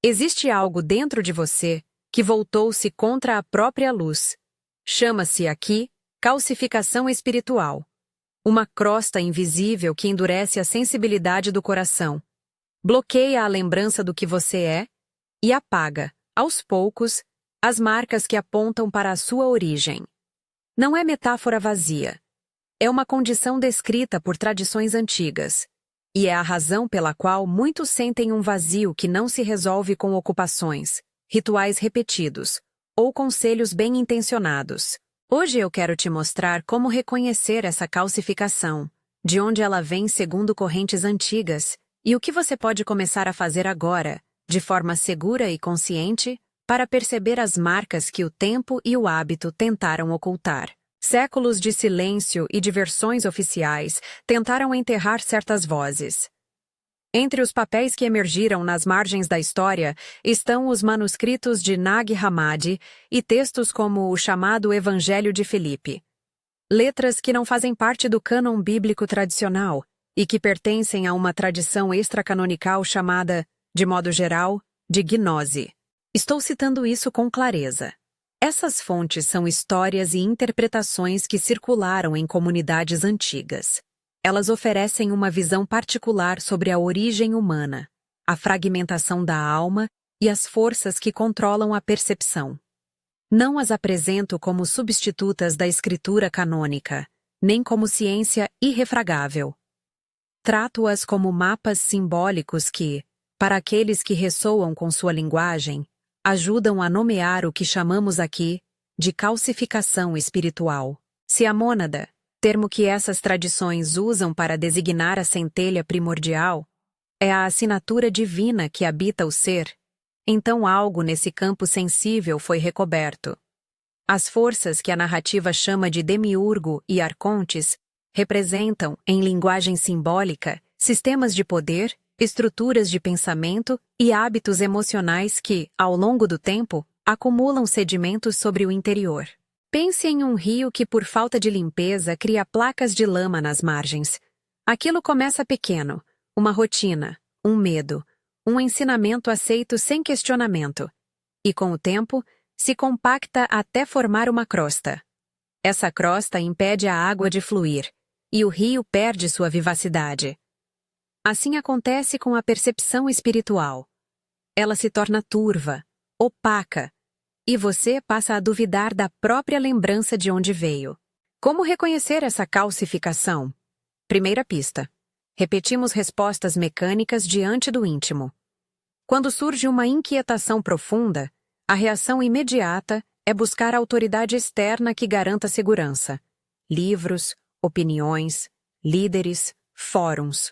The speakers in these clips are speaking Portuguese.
Existe algo dentro de você que voltou-se contra a própria luz. Chama-se aqui calcificação espiritual. Uma crosta invisível que endurece a sensibilidade do coração, bloqueia a lembrança do que você é e apaga, aos poucos, as marcas que apontam para a sua origem. Não é metáfora vazia. É uma condição descrita por tradições antigas. E é a razão pela qual muitos sentem um vazio que não se resolve com ocupações, rituais repetidos ou conselhos bem-intencionados. Hoje eu quero te mostrar como reconhecer essa calcificação, de onde ela vem segundo correntes antigas, e o que você pode começar a fazer agora, de forma segura e consciente, para perceber as marcas que o tempo e o hábito tentaram ocultar. Séculos de silêncio e de versões oficiais tentaram enterrar certas vozes. Entre os papéis que emergiram nas margens da história estão os manuscritos de Nag Hammadi e textos como o chamado Evangelho de Filipe. Letras que não fazem parte do cânon bíblico tradicional e que pertencem a uma tradição extracanonical chamada, de modo geral, de gnose. Estou citando isso com clareza. Essas fontes são histórias e interpretações que circularam em comunidades antigas. Elas oferecem uma visão particular sobre a origem humana, a fragmentação da alma e as forças que controlam a percepção. Não as apresento como substitutas da escritura canônica, nem como ciência irrefragável. Trato-as como mapas simbólicos que, para aqueles que ressoam com sua linguagem, ajudam a nomear o que chamamos aqui de calcificação espiritual. Se a mônada, termo que essas tradições usam para designar a centelha primordial, é a assinatura divina que habita o ser, então algo nesse campo sensível foi recoberto. As forças que a narrativa chama de demiurgo e arcontes representam, em linguagem simbólica, sistemas de poder, estruturas de pensamento e hábitos emocionais que, ao longo do tempo, acumulam sedimentos sobre o interior. Pense em um rio que, por falta de limpeza, cria placas de lama nas margens. Aquilo começa pequeno, uma rotina, um medo, um ensinamento aceito sem questionamento. E, com o tempo, se compacta até formar uma crosta. Essa crosta impede a água de fluir, e o rio perde sua vivacidade. Assim acontece com a percepção espiritual. Ela se torna turva, opaca, e você passa a duvidar da própria lembrança de onde veio. Como reconhecer essa calcificação? Primeira pista. Repetimos respostas mecânicas diante do íntimo. Quando surge uma inquietação profunda, a reação imediata é buscar autoridade externa que garanta segurança. Livros, opiniões, líderes, fóruns.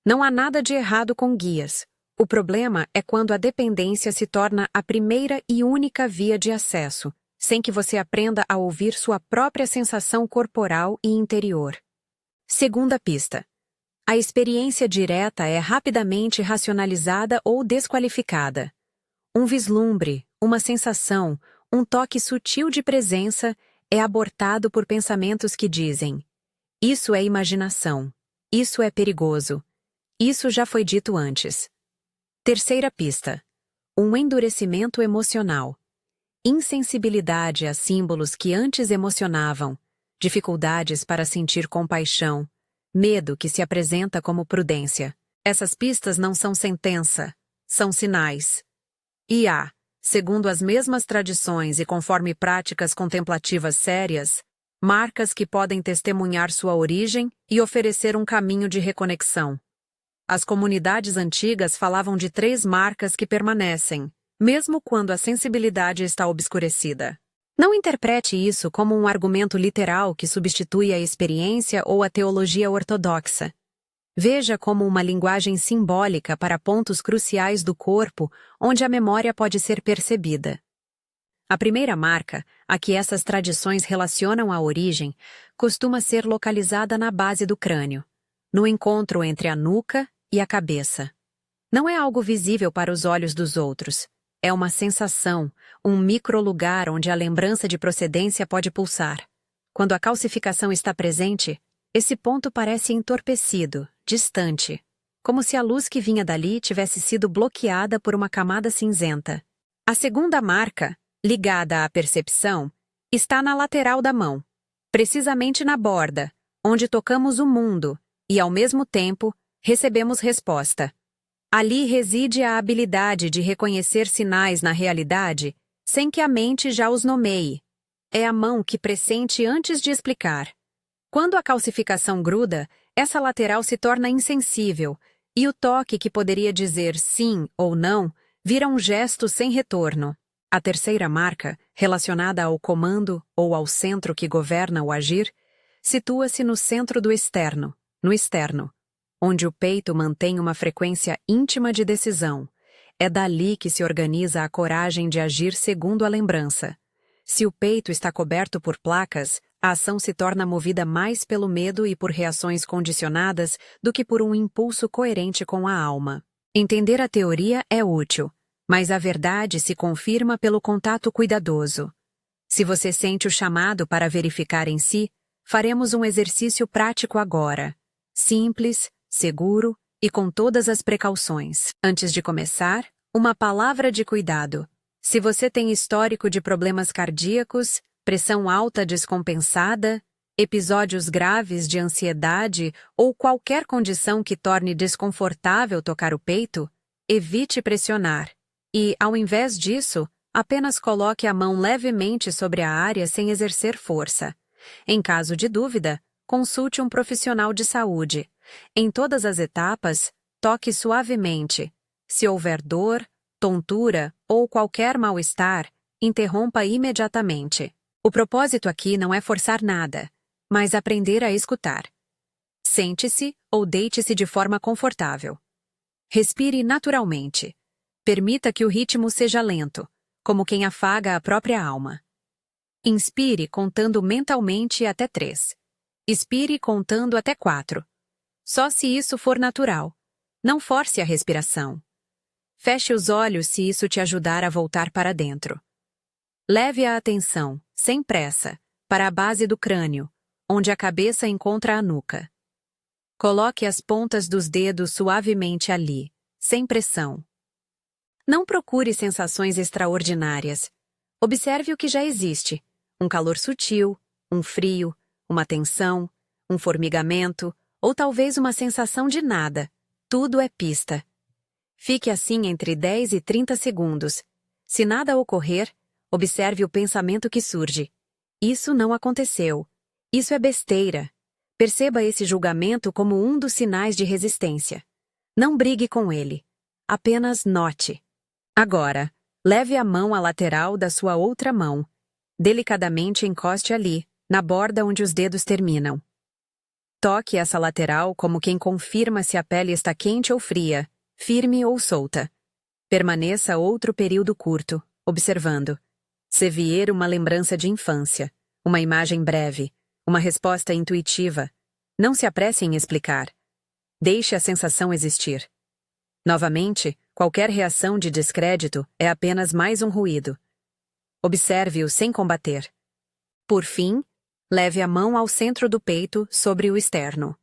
Não há nada de errado com guias. O problema é quando a dependência se torna a primeira e única via de acesso, sem que você aprenda a ouvir sua própria sensação corporal e interior. Segunda pista. A experiência direta é rapidamente racionalizada ou desqualificada. Um vislumbre, uma sensação, um toque sutil de presença é abortado por pensamentos que dizem: isso é imaginação, isso é perigoso. Isso já foi dito antes. Terceira pista. Um endurecimento emocional. Insensibilidade a símbolos que antes emocionavam, dificuldades para sentir compaixão, medo que se apresenta como prudência. Essas pistas não são sentença, são sinais. E há, segundo as mesmas tradições e conforme práticas contemplativas sérias, marcas que podem testemunhar sua origem e oferecer um caminho de reconexão. As comunidades antigas falavam de 3 marcas que permanecem, mesmo quando a sensibilidade está obscurecida. Não interprete isso como um argumento literal que substitui a experiência ou a teologia ortodoxa. Veja como uma linguagem simbólica para pontos cruciais do corpo onde a memória pode ser percebida. A primeira marca, a que essas tradições relacionam à origem, costuma ser localizada na base do crânio, no encontro entre a nuca e a cabeça. Não é algo visível para os olhos dos outros. É uma sensação, um microlugar onde a lembrança de procedência pode pulsar. Quando a calcificação está presente, esse ponto parece entorpecido, distante. como se a luz que vinha dali tivesse sido bloqueada por uma camada cinzenta. A segunda marca, ligada à percepção, está na lateral da mão, precisamente na borda, onde tocamos o mundo e, ao mesmo tempo, recebemos resposta. Ali reside a habilidade de reconhecer sinais na realidade sem que a mente já os nomeie. É a mão que pressente antes de explicar. Quando a calcificação gruda, essa lateral se torna insensível e o toque que poderia dizer sim ou não vira um gesto sem retorno. A terceira marca, relacionada ao comando ou ao centro que governa o agir, situa-se no centro do externo, no externo, onde o peito mantém uma frequência íntima de decisão. É dali que se organiza a coragem de agir segundo a lembrança. Se o peito está coberto por placas, a ação se torna movida mais pelo medo e por reações condicionadas do que por um impulso coerente com a alma. Entender a teoria é útil, mas a verdade se confirma pelo contato cuidadoso. Se você sente o chamado para verificar em si, faremos um exercício prático agora. Simples, seguro e com todas as precauções. Antes de começar, uma palavra de cuidado. Se você tem histórico de problemas cardíacos, pressão alta descompensada, episódios graves de ansiedade ou qualquer condição que torne desconfortável tocar o peito, evite pressionar. E, ao invés disso, apenas coloque a mão levemente sobre a área sem exercer força. Em caso de dúvida, consulte um profissional de saúde. Em todas as etapas, toque suavemente. Se houver dor, tontura ou qualquer mal-estar, interrompa imediatamente. O propósito aqui não é forçar nada, mas aprender a escutar. Sente-se ou deite-se de forma confortável. Respire naturalmente. Permita que o ritmo seja lento, como quem afaga a própria alma. Inspire contando mentalmente até 3. Expire contando até 4. Só se isso for natural. Não force a respiração. Feche os olhos se isso te ajudar a voltar para dentro. Leve a atenção, sem pressa, para a base do crânio, onde a cabeça encontra a nuca. Coloque as pontas dos dedos suavemente ali, sem pressão. Não procure sensações extraordinárias. Observe o que já existe. Um calor sutil, um frio, uma tensão, um formigamento, ou talvez uma sensação de nada. Tudo é pista. Fique assim entre 10 e 30 segundos. Se nada ocorrer, observe o pensamento que surge. Isso não aconteceu. Isso é besteira. Perceba esse julgamento como um dos sinais de resistência. Não brigue com ele. Apenas note. Agora, leve a mão à lateral da sua outra mão. Delicadamente encoste ali, na borda onde os dedos terminam. Toque essa lateral como quem confirma se a pele está quente ou fria, firme ou solta. Permaneça outro período curto, observando. Se vier uma lembrança de infância, uma imagem breve, uma resposta intuitiva, não se apresse em explicar. Deixe a sensação existir. Novamente, qualquer reação de descrédito é apenas mais um ruído. Observe-o sem combater. Por fim, leve a mão ao centro do peito sobre o externo.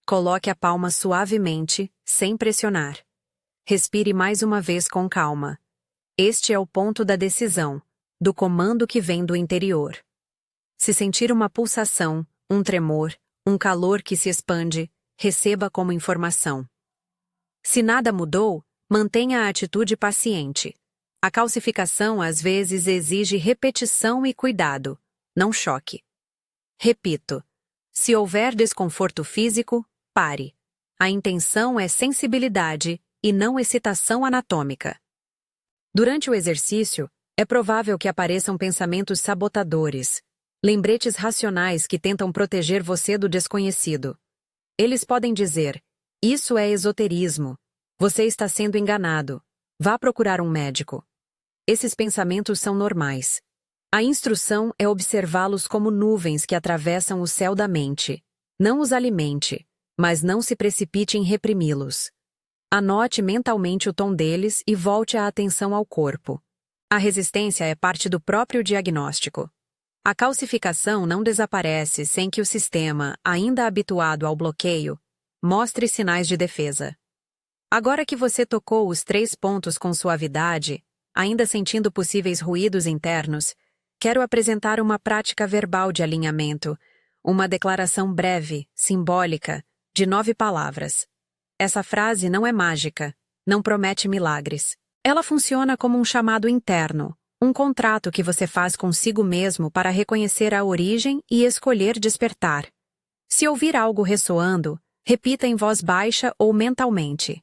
Coloque a palma suavemente, sem pressionar. Respire mais uma vez com calma. Este é o ponto da decisão, do comando que vem do interior. Se sentir uma pulsação, um tremor, um calor que se expande, receba como informação. Se nada mudou, mantenha a atitude paciente. A calcificação às vezes exige repetição e cuidado, não choque. Repito, se houver desconforto físico, pare. A intenção é sensibilidade e não excitação anatômica. Durante o exercício, é provável que apareçam pensamentos sabotadores, lembretes racionais que tentam proteger você do desconhecido. Eles podem dizer: isso é esoterismo. Você está sendo enganado. Vá procurar um médico. Esses pensamentos são normais. A instrução é observá-los como nuvens que atravessam o céu da mente. Não os alimente, mas não se precipite em reprimi-los. Anote mentalmente o tom deles e volte a atenção ao corpo. A resistência é parte do próprio diagnóstico. A calcificação não desaparece sem que o sistema, ainda habituado ao bloqueio, mostre sinais de defesa. Agora que você tocou os 3 pontos com suavidade, ainda sentindo possíveis ruídos internos, quero apresentar uma prática verbal de alinhamento, uma declaração breve, simbólica, de 9 palavras. Essa frase não é mágica, não promete milagres. Ela funciona como um chamado interno, um contrato que você faz consigo mesmo para reconhecer a origem e escolher despertar. Se ouvir algo ressoando, repita em voz baixa ou mentalmente.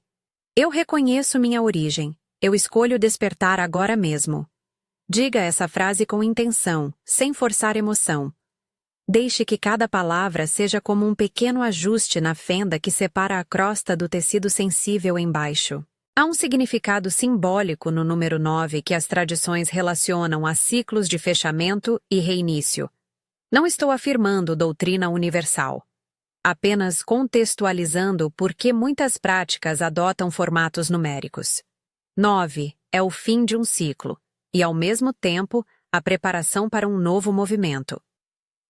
Eu reconheço minha origem. Eu escolho despertar agora mesmo. Diga essa frase com intenção, sem forçar emoção. Deixe que cada palavra seja como um pequeno ajuste na fenda que separa a crosta do tecido sensível embaixo. Há um significado simbólico no número 9 que as tradições relacionam a ciclos de fechamento e reinício. Não estou afirmando doutrina universal. Apenas contextualizando por que muitas práticas adotam formatos numéricos. 9 é o fim de um ciclo, e ao mesmo tempo, a preparação para um novo movimento.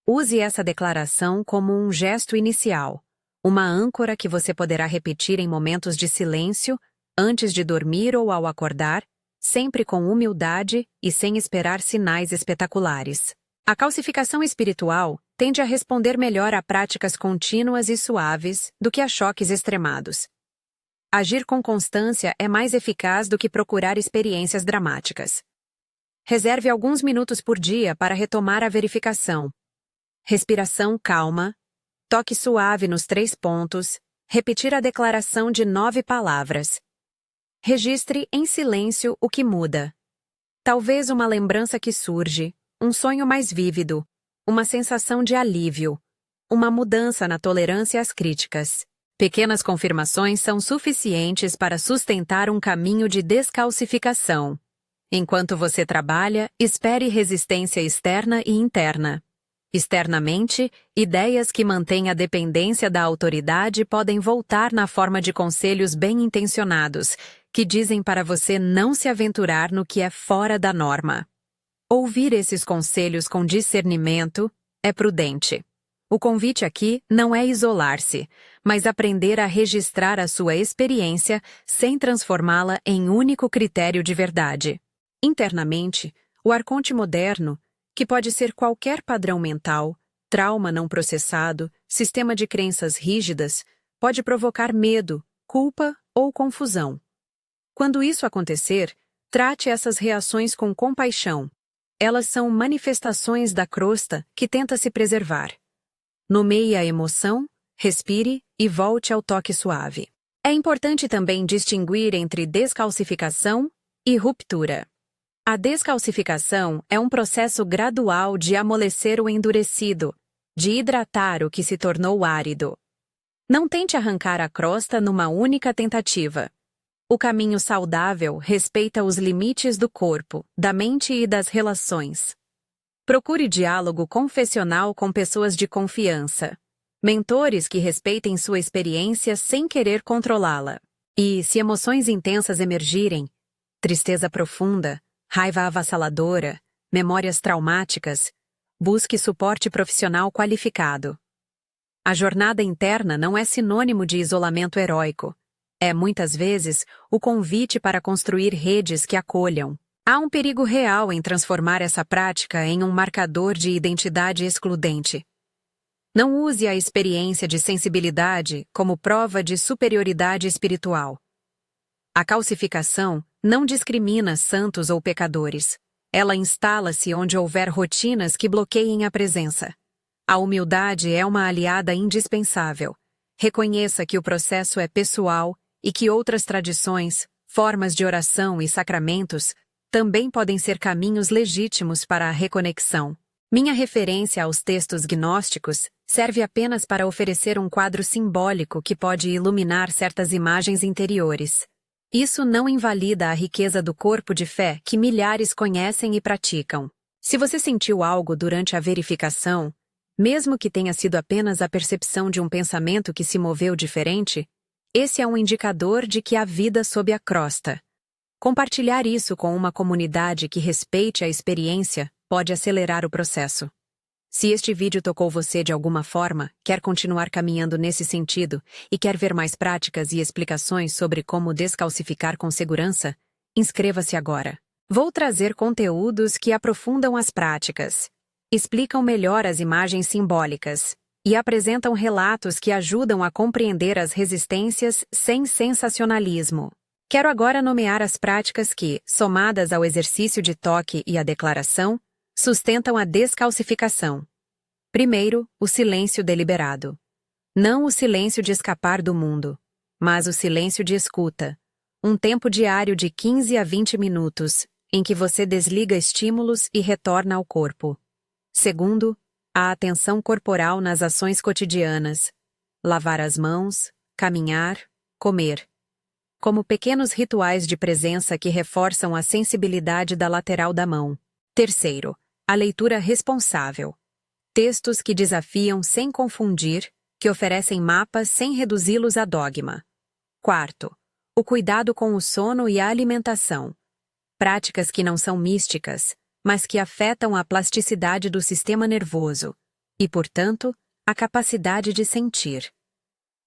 Use essa declaração como um gesto inicial, uma âncora que você poderá repetir em momentos de silêncio, antes de dormir ou ao acordar, sempre com humildade e sem esperar sinais espetaculares. A calcificação espiritual tende a responder melhor a práticas contínuas e suaves do que a choques extremados. Agir com constância é mais eficaz do que procurar experiências dramáticas. Reserve alguns minutos por dia para retomar a verificação. Respiração calma, toque suave nos 3 pontos, repetir a declaração de 9 palavras. Registre em silêncio o que muda. Talvez uma lembrança que surge, um sonho mais vívido, uma sensação de alívio, uma mudança na tolerância às críticas. Pequenas confirmações são suficientes para sustentar um caminho de descalcificação. Enquanto você trabalha, espere resistência externa e interna. Externamente, ideias que mantêm a dependência da autoridade podem voltar na forma de conselhos bem-intencionados, que dizem para você não se aventurar no que é fora da norma. Ouvir esses conselhos com discernimento é prudente. O convite aqui não é isolar-se, mas aprender a registrar a sua experiência sem transformá-la em único critério de verdade. Internamente, o arconte moderno, que pode ser qualquer padrão mental, trauma não processado, sistema de crenças rígidas, pode provocar medo, culpa ou confusão. Quando isso acontecer, trate essas reações com compaixão. Elas são manifestações da crosta que tenta se preservar. Nomeie a emoção, respire e volte ao toque suave. É importante também distinguir entre descalcificação e ruptura. A descalcificação é um processo gradual de amolecer o endurecido, de hidratar o que se tornou árido. Não tente arrancar a crosta numa única tentativa. O caminho saudável respeita os limites do corpo, da mente e das relações. Procure diálogo confessional com pessoas de confiança. Mentores que respeitem sua experiência sem querer controlá-la. E, se emoções intensas emergirem, tristeza profunda, raiva avassaladora, memórias traumáticas, busque suporte profissional qualificado. A jornada interna não é sinônimo de isolamento heróico. É, muitas vezes, o convite para construir redes que acolham. Há um perigo real em transformar essa prática em um marcador de identidade excludente. Não use a experiência de sensibilidade como prova de superioridade espiritual. A calcificação não discrimina santos ou pecadores. Ela instala-se onde houver rotinas que bloqueiem a presença. A humildade é uma aliada indispensável. Reconheça que o processo é pessoal e que outras tradições, formas de oração e sacramentos também podem ser caminhos legítimos para a reconexão. Minha referência aos textos gnósticos serve apenas para oferecer um quadro simbólico que pode iluminar certas imagens interiores. Isso não invalida a riqueza do corpo de fé que milhares conhecem e praticam. Se você sentiu algo durante a verificação, mesmo que tenha sido apenas a percepção de um pensamento que se moveu diferente, esse é um indicador de que há vida sob a crosta. Compartilhar isso com uma comunidade que respeite a experiência pode acelerar o processo. Se este vídeo tocou você de alguma forma, quer continuar caminhando nesse sentido e quer ver mais práticas e explicações sobre como descalcificar com segurança, inscreva-se agora. Vou trazer conteúdos que aprofundam as práticas, explicam melhor as imagens simbólicas e apresentam relatos que ajudam a compreender as resistências sem sensacionalismo. Quero agora nomear as práticas que, somadas ao exercício de toque e à declaração, sustentam a descalcificação. Primeiro, o silêncio deliberado. Não o silêncio de escapar do mundo, mas o silêncio de escuta. Um tempo diário de 15 a 20 minutos, em que você desliga estímulos e retorna ao corpo. Segundo, a atenção corporal nas ações cotidianas. Lavar as mãos, caminhar, comer. Como pequenos rituais de presença que reforçam a sensibilidade da lateral da mão. Terceiro, a leitura responsável. Textos que desafiam sem confundir, que oferecem mapas sem reduzi-los a dogma. Quarto, o cuidado com o sono e a alimentação. Práticas que não são místicas, mas que afetam a plasticidade do sistema nervoso e, portanto, a capacidade de sentir.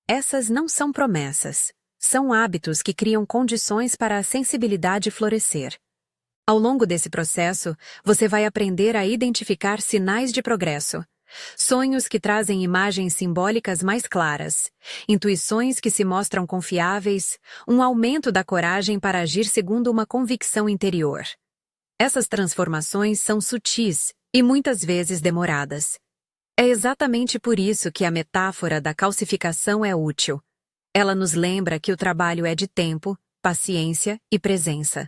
Essas não são promessas, são hábitos que criam condições para a sensibilidade florescer. Ao longo desse processo, você vai aprender a identificar sinais de progresso, sonhos que trazem imagens simbólicas mais claras, intuições que se mostram confiáveis, um aumento da coragem para agir segundo uma convicção interior. Essas transformações são sutis e muitas vezes demoradas. É exatamente por isso que a metáfora da calcificação é útil. Ela nos lembra que o trabalho é de tempo, paciência e presença.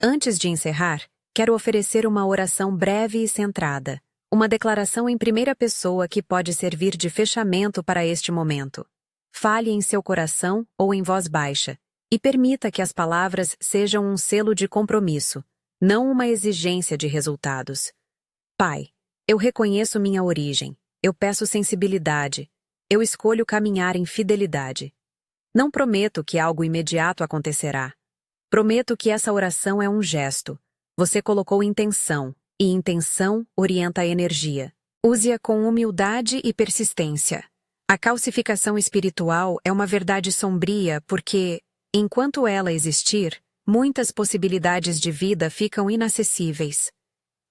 Antes de encerrar, quero oferecer uma oração breve e centrada, uma declaração em primeira pessoa que pode servir de fechamento para este momento. Fale em seu coração ou em voz baixa, e permita que as palavras sejam um selo de compromisso, não uma exigência de resultados. Pai, eu reconheço minha origem, eu peço sensibilidade, eu escolho caminhar em fidelidade. Não prometo que algo imediato acontecerá. Prometo que essa oração é um gesto. Você colocou intenção, e intenção orienta a energia. Use-a com humildade e persistência. A calcificação espiritual é uma verdade sombria porque, enquanto ela existir, muitas possibilidades de vida ficam inacessíveis.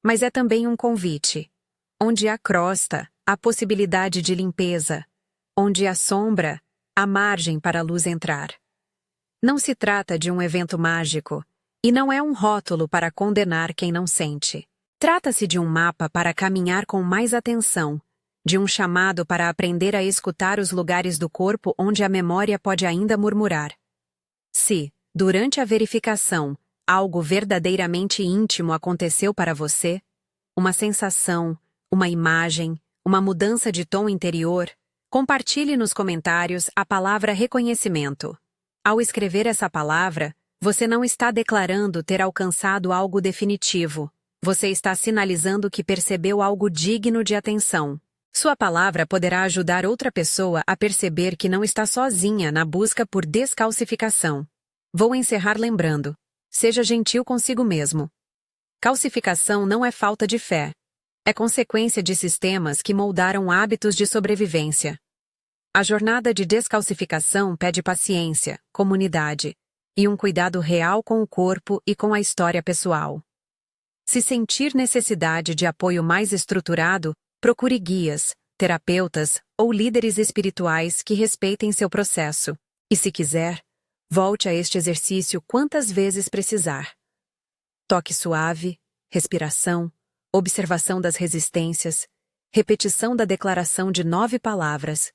Mas é também um convite. Onde há crosta, há possibilidade de limpeza. Onde há sombra, há margem para a luz entrar. Não se trata de um evento mágico, e não é um rótulo para condenar quem não sente. Trata-se de um mapa para caminhar com mais atenção, de um chamado para aprender a escutar os lugares do corpo onde a memória pode ainda murmurar. Se, durante a verificação, algo verdadeiramente íntimo aconteceu para você, uma sensação, uma imagem, uma mudança de tom interior, compartilhe nos comentários a palavra reconhecimento. Ao escrever essa palavra, você não está declarando ter alcançado algo definitivo. Você está sinalizando que percebeu algo digno de atenção. Sua palavra poderá ajudar outra pessoa a perceber que não está sozinha na busca por descalcificação. Vou encerrar lembrando: seja gentil consigo mesmo. Calcificação não é falta de fé. É consequência de sistemas que moldaram hábitos de sobrevivência. A jornada de descalcificação pede paciência, comunidade e um cuidado real com o corpo e com a história pessoal. Se sentir necessidade de apoio mais estruturado, procure guias, terapeutas ou líderes espirituais que respeitem seu processo. E se quiser, volte a este exercício quantas vezes precisar. Toque suave, respiração, observação das resistências, repetição da declaração de 9 palavras.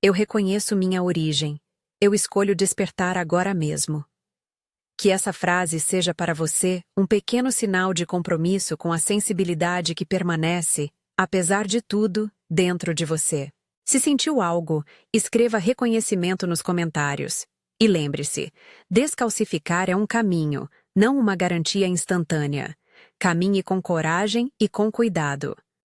Eu reconheço minha origem. Eu escolho despertar agora mesmo. Que essa frase seja para você um pequeno sinal de compromisso com a sensibilidade que permanece, apesar de tudo, dentro de você. Se sentiu algo, escreva reconhecimento nos comentários. E lembre-se, descalcificar é um caminho, não uma garantia instantânea. Caminhe com coragem e com cuidado.